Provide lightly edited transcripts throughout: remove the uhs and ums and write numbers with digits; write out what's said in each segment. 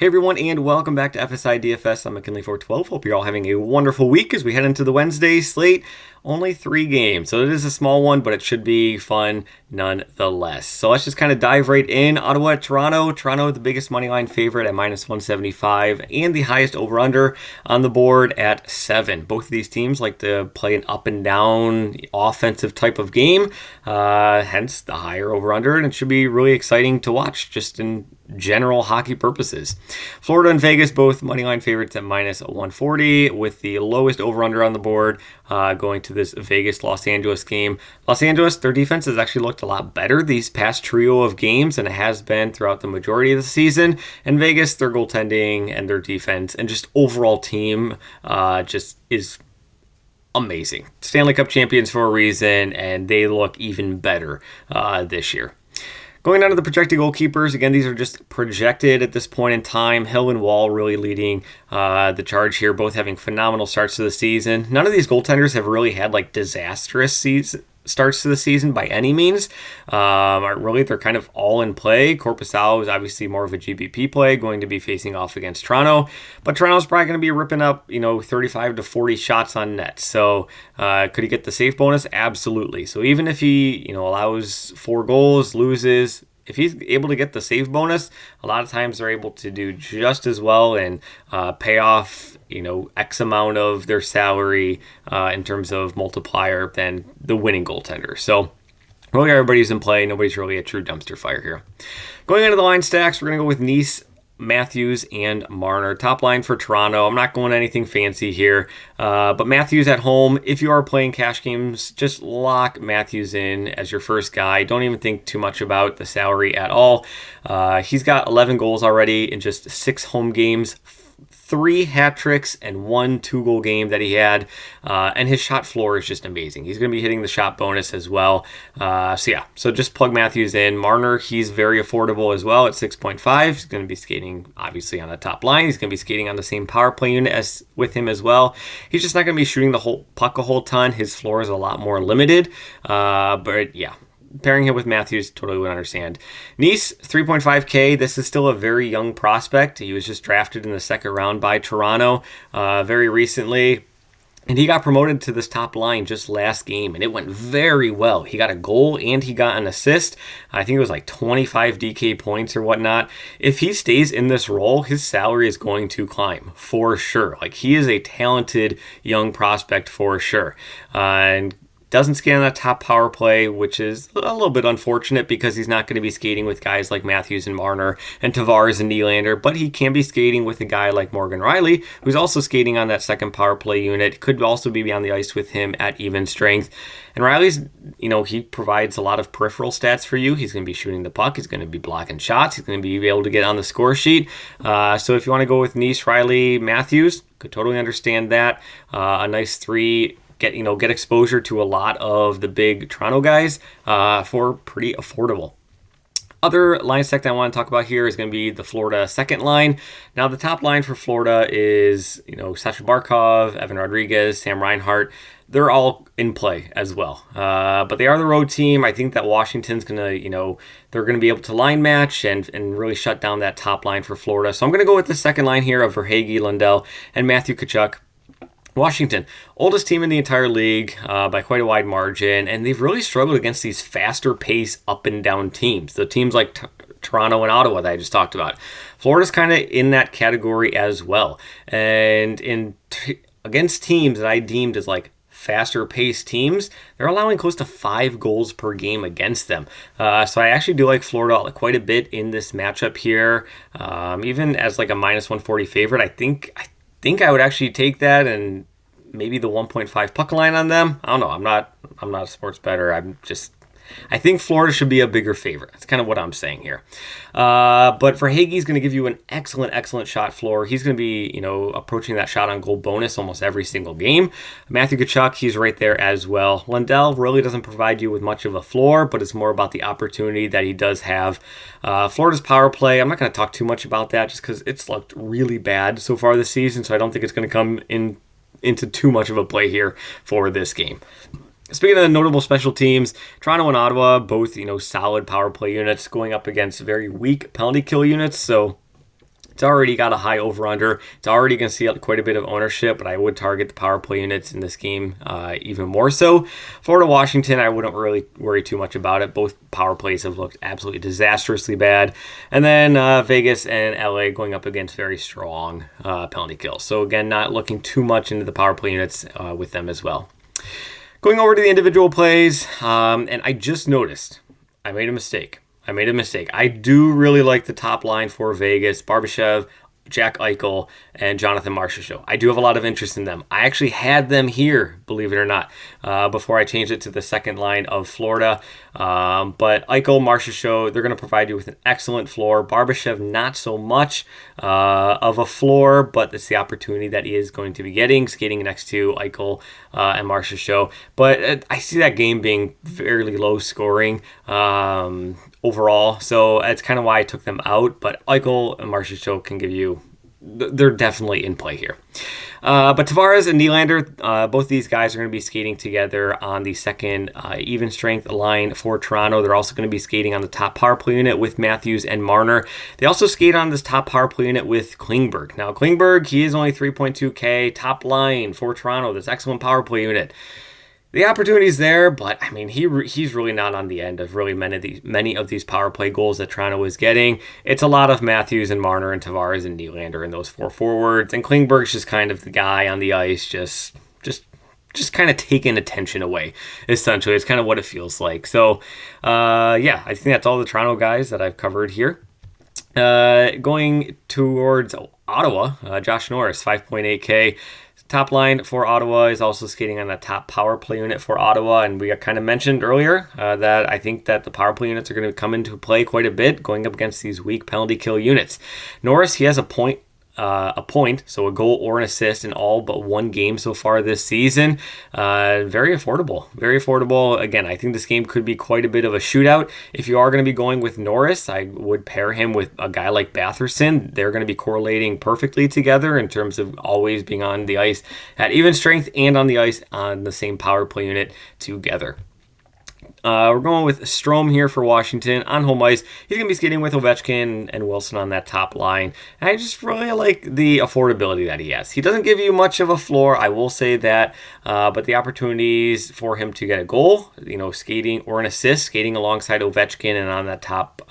Hey everyone, and welcome back to FSi DFS. I'm McKinley412. Hope you're all having a wonderful week as we head into the Wednesday slate. Only 3 games, so it is a small one, but it should be fun nonetheless. So let's just kind of dive right in. Ottawa at Toronto. Toronto, the biggest moneyline favorite at minus 175, and the highest over-under on the board at 7. Both of these teams like to play an up and down offensive type of game, hence the higher over-under, and it should be really exciting to watch just in general hockey purposes. Florida and Vegas, both moneyline favorites at minus 140, with the lowest over-under on the board going to this Vegas-Los Angeles game. Los Angeles, their defense has actually looked a lot better these past trio of games than it has been throughout the majority of the season. And Vegas, their goaltending and their defense and just overall team just is amazing. Stanley Cup champions for a reason, and they look even better this year. Going down to the projected goalkeepers, again, these are just projected at this point in time. Hill and Wall really leading the charge here, both having phenomenal starts to the season. None of these goaltenders have really had like disastrous starts to the season by any means. Really, they're kind of all in play. Korpisalo is obviously more of a GPP play, going to be facing off against Toronto, but Toronto's probably going to be ripping up 35 to 40 shots on net. So could he get the save bonus? Absolutely. So even if he allows 4 goals, loses, if he's able to get the save bonus, a lot of times they're able to do just as well and pay off X amount of their salary in terms of multiplier than the winning goaltender. So really everybody's in play. Nobody's really a true dumpster fire here. Going into the line stacks, we're going to go with Nice, Matthews, and Marner. Top line for Toronto. I'm not going anything fancy here, but Matthews at home. If you are playing cash games, just lock Matthews in as your first guy. Don't even think too much about the salary at all. He's got 11 goals already in just 6 home games, 3 hat tricks and 1 2-goal game that he had, and his shot floor is just amazing. He's going to be hitting the shot bonus as well. So just plug Matthews in. Marner, he's very affordable as well at 6.5. He's going to be skating obviously on the top line. He's going to be skating on the same power play unit as with him as well. He's just not going to be shooting the whole puck a whole ton. His floor is a lot more limited, but yeah. Pairing him with Matthews, totally would understand. Nice, 3.5K. This is still a very young prospect. He was just drafted in the second round by Toronto very recently. And he got promoted to this top line just last game, and it went very well. He got a goal and he got an assist. I think it was like 25 DK points or whatnot. If he stays in this role, his salary is going to climb for sure. Like, he is a talented young prospect for sure. And doesn't skate on that top power play, which is a little bit unfortunate because he's not going to be skating with guys like Matthews and Marner and Tavares and Nylander, but he can be skating with a guy like Morgan Rielly, who's also skating on that second power play unit, could also be on the ice with him at even strength. And Rielly's, he provides a lot of peripheral stats for you. He's going to be shooting the puck. He's going to be blocking shots. He's going to be able to get on the score sheet. So if you want to go with Nice, Rielly, Matthews, could totally understand that. A nice 3. Get exposure to a lot of the big Toronto guys for pretty affordable. Other line stack that I want to talk about here is going to be the Florida second line. Now, the top line for Florida is, Sasha Barkov, Evan Rodriguez, Sam Reinhart. They're all in play as well. But they are the road team. I think that Washington's going to, they're going to be able to line match and really shut down that top line for Florida. So I'm going to go with the second line here of Verhaeghe, Lundell, and Matthew Tkachuk. Washington, oldest team in the entire league by quite a wide margin, and they've really struggled against these faster pace up and down teams. The teams like Toronto and Ottawa that I just talked about. Florida's kind of in that category as well. And against teams that I deemed as like faster paced teams, they're allowing close to 5 goals per game against them. So I actually do like Florida quite a bit in this matchup here. Even as like a minus 140 favorite, I think I would actually take that and maybe the 1.5 puck line on them. I don't know. I'm not a sports bettor. I think Florida should be a bigger favorite. That's kind of what I'm saying here. But Verhaeghe's going to give you an excellent shot floor. He's going to be, approaching that shot on goal bonus almost every single game. Matthew Tkachuk, he's right there as well. Lundell really doesn't provide you with much of a floor, but it's more about the opportunity that he does have. Florida's power play, I'm not going to talk too much about that just because it's looked really bad so far this season, so I don't think it's going to come into too much of a play here for this game. Speaking of the notable special teams, Toronto and Ottawa, both, solid power play units going up against very weak penalty kill units. So It's already got a high over-under. It's already going to see quite a bit of ownership, but I would target the power play units in this game even more so. Florida-Washington, I wouldn't really worry too much about it. Both power plays have looked absolutely disastrously bad. And then Vegas and LA going up against very strong penalty kills. So again, not looking too much into the power play units with them as well. Going over to the individual plays, and I just noticed I made a mistake. I do really like the top line for Vegas, Barbashev, Jack Eichel, and Jonathan Marchessault. I do have a lot of interest in them. I actually had them here, believe it or not, before I changed it to the second line of Florida. But Eichel, Marchessault, they're going to provide you with an excellent floor. Barbashev, not so much of a floor, but it's the opportunity that he is going to be getting, skating next to Eichel and Marchessault. But I see that game being fairly low scoring overall, so that's kind of why I took them out. But Eichel and Marchessault can give you, they're definitely in play here. But Tavares and Nylander, both these guys are going to be skating together on the second even strength line for Toronto. They're also going to be skating on the top power play unit with Matthews and Marner. They also skate on this top power play unit with Klingberg. Now, Klingberg, he is only 3.2K, top line for Toronto, this excellent power play unit. The opportunity's there, but I mean, he's really not on the end of really many of these power play goals that Toronto is getting. It's a lot of Matthews and Marner and Tavares and Nylander in those four forwards, and Klingberg's just kind of the guy on the ice, just kind of taking attention away. Essentially, it's kind of what it feels like. So, yeah, I think that's all the Toronto guys that I've covered here. Going towards Ottawa, Josh Norris, 5.8K. Top line for Ottawa is also skating on the top power play unit for Ottawa, and we kind of mentioned earlier that I think that the power play units are going to come into play quite a bit going up against these weak penalty kill units. Norris, he has a point, so a goal or an assist in all but one game so far this season. Very affordable. Again, I think this game could be quite a bit of a shootout. If you are going to be going with Norris, I would pair him with a guy like Batherson. They're going to be correlating perfectly together in terms of always being on the ice at even strength and on the ice on the same power play unit together. We're going with Strome here for Washington on home ice. He's going to be skating with Ovechkin and Wilson on that top line. And I just really like the affordability that he has. He doesn't give you much of a floor, I will say that, but the opportunities for him to get a goal, skating or an assist, skating alongside Ovechkin and on that top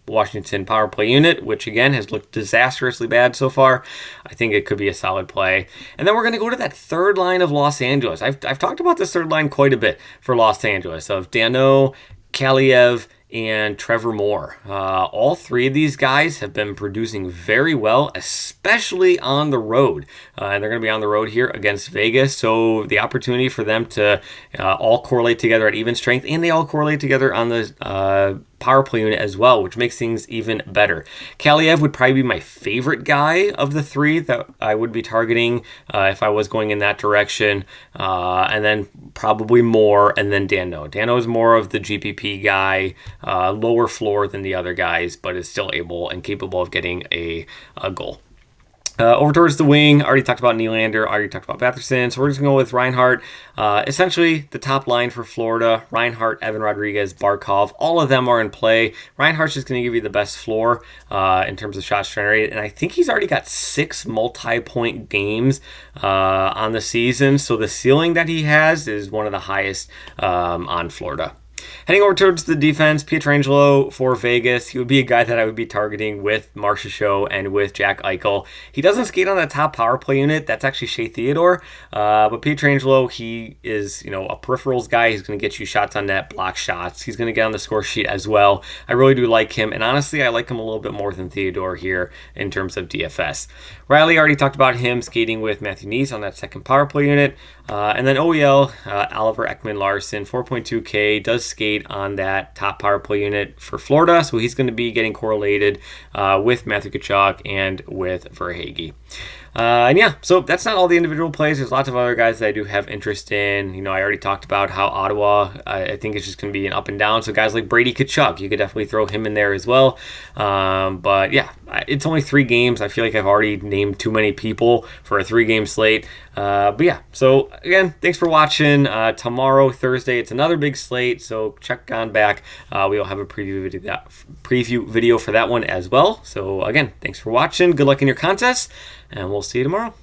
Washington power play unit, which again has looked disastrously bad so far. I think it could be a solid play. And then we're going to go to that third line of Los Angeles. I've talked about this third line quite a bit for Los Angeles, of Danault, Kaliev, and Trevor Moore. All three of these guys have been producing very well, especially on the road. And they're going to be on the road here against Vegas. So the opportunity for them to all correlate together at even strength, and they all correlate together on the power play unit as well, which makes things even better. Kaliev would probably be my favorite guy of the three that I would be targeting if I was going in that direction. And then probably Moore, and then Danault. Danault is more of the GPP guy, lower floor than the other guys, but is still able and capable of getting a goal. Over towards the wing, already talked about Nylander, already talked about Batherson, so we're just going to go with Reinhart. Essentially, the top line for Florida, Reinhart, Evan Rodriguez, Barkov, all of them are in play. Reinhart's just going to give you the best floor in terms of shots generated, and I think he's already got 6 multi-point games on the season, so the ceiling that he has is one of the highest on Florida. Heading over towards the defense, Pietrangelo for Vegas. He would be a guy that I would be targeting with Marchessault and with Jack Eichel. He doesn't skate on that top power play unit. That's actually Shea Theodore. But Pietrangelo, he is, a peripherals guy. He's going to get you shots on net, block shots. He's going to get on the score sheet as well. I really do like him. And honestly, I like him a little bit more than Theodore here in terms of DFS. Riley already talked about him skating with Matthew Neese on that second power play unit. And then OEL, Oliver Ekman-Larsson, 4.2K, does skate on that top power play unit for Florida, so he's going to be getting correlated with Matthew Tkachuk and with Verhaeghe. And yeah, so that's not all the individual plays. There's lots of other guys that I do have interest in. I already talked about how Ottawa, I think it's just going to be an up and down. So guys like Brady Tkachuk, you could definitely throw him in there as well. But yeah, it's only 3 games. I feel like I've already named too many people for a 3-game slate. But yeah, so again, thanks for watching. Tomorrow, Thursday, it's another big slate, so check on back. We'll have a preview video for that one as well. So again, thanks for watching. Good luck in your contests, and we'll see you tomorrow.